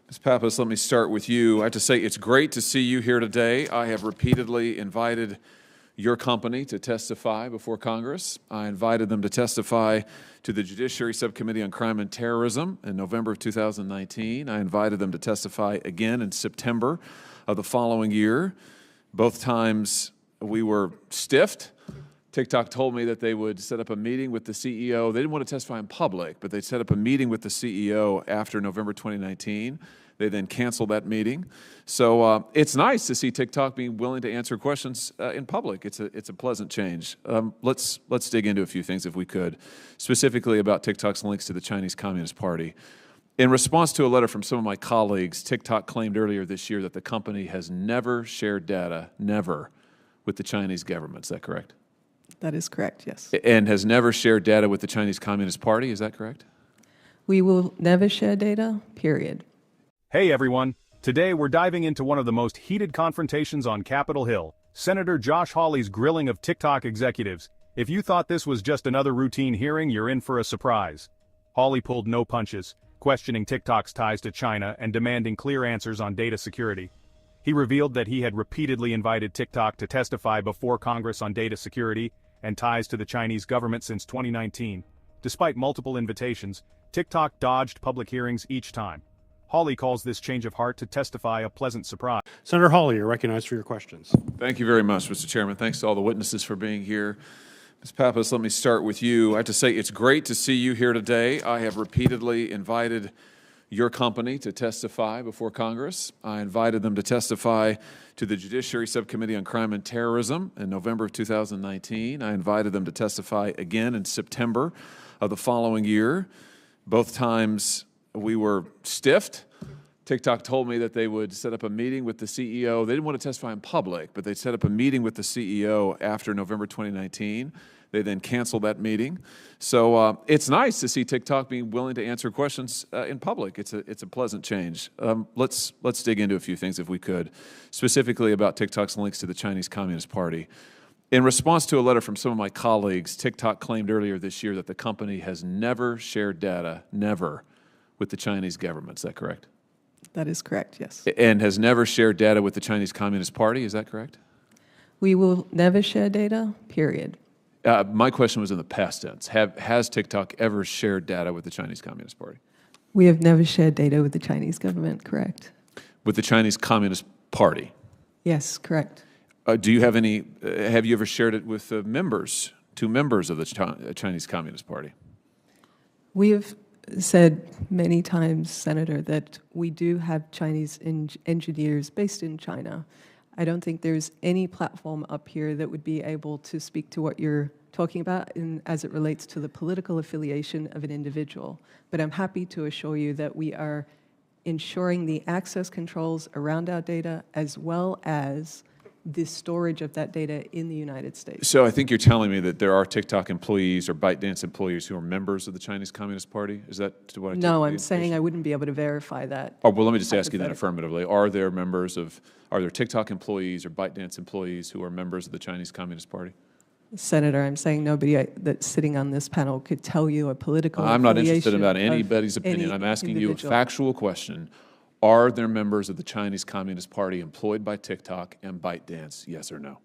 Ms. Pappas, let me start with you. I have to say it's great to see you here today. I have repeatedly invited your company to testify before Congress. I invited them to testify to the Judiciary Subcommittee on Crime and Terrorism in November of 2019. I invited them to testify again in September of the following year. Both times we were stiffed. TikTok told me that they would set up a meeting with the CEO. They didn't want to testify in public, but they set up a meeting with the CEO after November 2019. They then canceled that meeting. So it's nice to see TikTok being willing to answer questions in public. It's a pleasant change. Let's dig into a few things if we could, specifically about TikTok's links to the Chinese Communist Party. In response to a letter from some of my colleagues, TikTok claimed earlier this year that the company has never shared data, never, with the Chinese government. Is that correct? That is correct, yes. And has never shared data with the Chinese Communist Party, is that correct? We will never share data, period. Hey everyone, today we're diving into one of the most heated confrontations on Capitol Hill, Senator Josh Hawley's grilling of TikTok executives. If you thought this was just another routine hearing, you're in for a surprise. Hawley pulled no punches, questioning TikTok's ties to China and demanding clear answers on data security. He revealed that he had repeatedly invited TikTok to testify before Congress on data security and ties to the Chinese government since 2019. Despite multiple invitations, TikTok dodged public hearings each time. Hawley calls this change of heart to testify a pleasant surprise. Senator Hawley, you're recognized for your questions. Thank you very much, Mr. Chairman. Thanks to all the witnesses for being here. Ms. Pappas, let me start with you. I have to say it's great to see you here today. I have repeatedly invited your company to testify before Congress. I invited them to testify to the Judiciary Subcommittee on Crime and Terrorism in November of 2019. I invited them to testify again in September of the following year. Both times we were stiffed. TikTok told me that they would set up a meeting with the CEO. They didn't want to testify in public, but they set up a meeting with the CEO after November 2019. They then canceled that meeting. So it's nice to see TikTok being willing to answer questions in public. It's a pleasant change. Let's dig into a few things if we could, specifically about TikTok's links to the Chinese Communist Party. In response to a letter from some of my colleagues, TikTok claimed earlier this year that the company has never shared data, never, with the Chinese government. Is that correct? That is correct, yes. And has never shared data with the Chinese Communist Party. Is that correct? We will never share data, period. My question was in the past tense. Has TikTok ever shared data with the Chinese Communist Party? We have never shared data with the Chinese government, correct? With the Chinese Communist Party? Yes, correct. Do you have any, have you ever shared it with members, two members of the Chinese Communist Party? We have said many times, Senator, that we do have Chinese engineers based in China. I don't think there's any platform up here that would be able to speak to what you're talking about as it relates to the political affiliation of an individual. But I'm happy to assure you that we are ensuring the access controls around our data as well as the storage of that data in the United States. So I think you're telling me that there are TikTok employees or ByteDance employees who are members of the Chinese Communist Party? Is that what I take? No, I'm saying I wouldn't be able to verify that. Oh, well, let me just ask you that affirmatively. Are there TikTok employees or ByteDance employees who are members of the Chinese Communist Party? Senator, I'm saying nobody that's sitting on this panel could tell you a political I'm not interested about anybody's opinion. I'm asking you a factual question. Are there members of the Chinese Communist Party employed by TikTok and ByteDance, yes or no?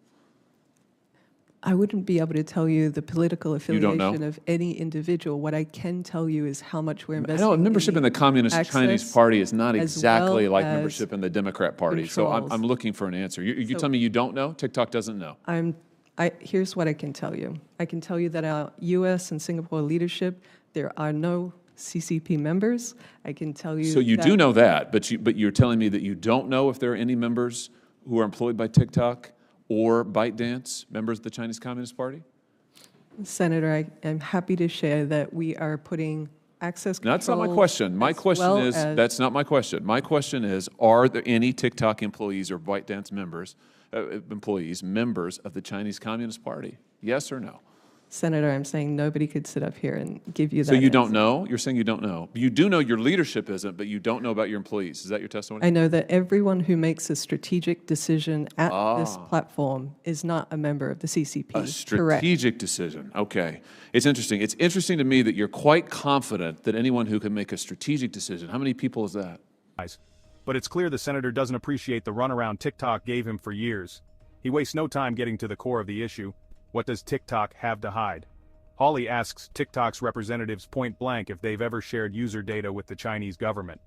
I wouldn't be able to tell you the political affiliation of any individual. What I can tell you is how much we're investing. I know membership in the Communist Chinese Party is not exactly like membership in the Democrat Party. So I'm looking for an answer. You tell me you don't know? TikTok doesn't know. Here's what I can tell you. I can tell you that our U.S. and Singapore leadership, there are no CCP members. I can tell you. So you do know that, but you're telling me that you don't know if there are any members who are employed by TikTok or ByteDance, members of the Chinese Communist Party? Senator, I'm happy to share that we are putting access control. That's not my question. My question is, that's not my question. My question is, are there any TikTok employees or ByteDance members, members of the Chinese Communist Party? Yes or no? Senator, I'm saying nobody could sit up here and give you that So you don't answer. know? You're saying you don't know. You do know your leadership isn't, but you don't know about your employees. Is that your testimony? I know that everyone who makes a strategic decision at this platform is not a member of the CCP. A strategic decision. Okay. It's interesting. It's interesting to me that you're quite confident that anyone who can make a strategic decision, how many people is that? But it's clear the senator doesn't appreciate the runaround TikTok gave him for years. He wastes no time getting to the core of the issue. What does TikTok have to hide? Hawley asks TikTok's representatives point blank if they've ever shared user data with the Chinese government.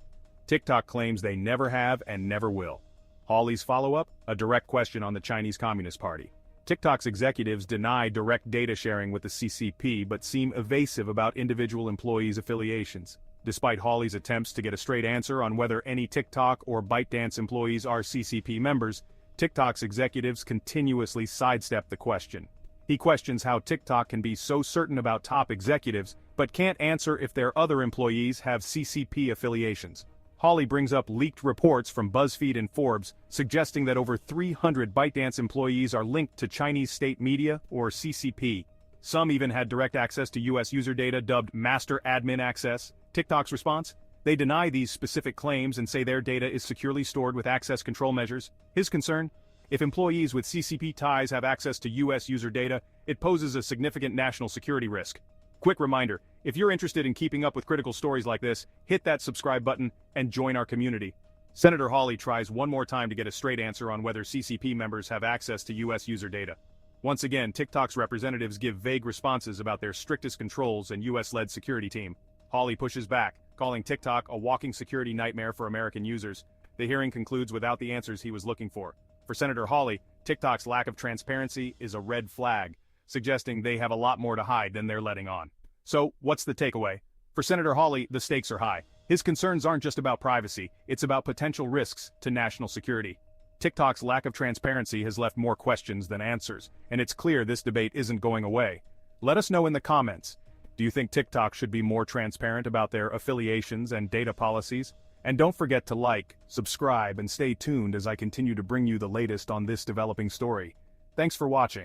TikTok claims they never have and never will. Hawley's follow-up? A direct question on the Chinese Communist Party. TikTok's executives deny direct data sharing with the CCP but seem evasive about individual employees' affiliations. Despite Hawley's attempts to get a straight answer on whether any TikTok or ByteDance employees are CCP members, TikTok's executives continuously sidestep the question. He questions how TikTok can be so certain about top executives, but can't answer if their other employees have CCP affiliations. Hawley brings up leaked reports from BuzzFeed and Forbes, suggesting that over 300 ByteDance employees are linked to Chinese state media, or CCP. Some even had direct access to US user data dubbed Master Admin Access. TikTok's response? They deny these specific claims and say their data is securely stored with access control measures. His concern? If employees with CCP ties have access to US user data, it poses a significant national security risk. Quick reminder, if you're interested in keeping up with critical stories like this, hit that subscribe button and join our community. Senator Hawley tries one more time to get a straight answer on whether CCP members have access to US user data. Once again, TikTok's representatives give vague responses about their strictest controls and US-led security team. Hawley pushes back, calling TikTok a walking security nightmare for American users. The hearing concludes without the answers he was looking for. For Senator Hawley, TikTok's lack of transparency is a red flag, suggesting they have a lot more to hide than they're letting on. So, what's the takeaway? For Senator Hawley, the stakes are high. His concerns aren't just about privacy, it's about potential risks to national security. TikTok's lack of transparency has left more questions than answers, and it's clear this debate isn't going away. Let us know in the comments. Do you think TikTok should be more transparent about their affiliations and data policies? And don't forget to like, subscribe, and stay tuned as I continue to bring you the latest on this developing story. Thanks for watching.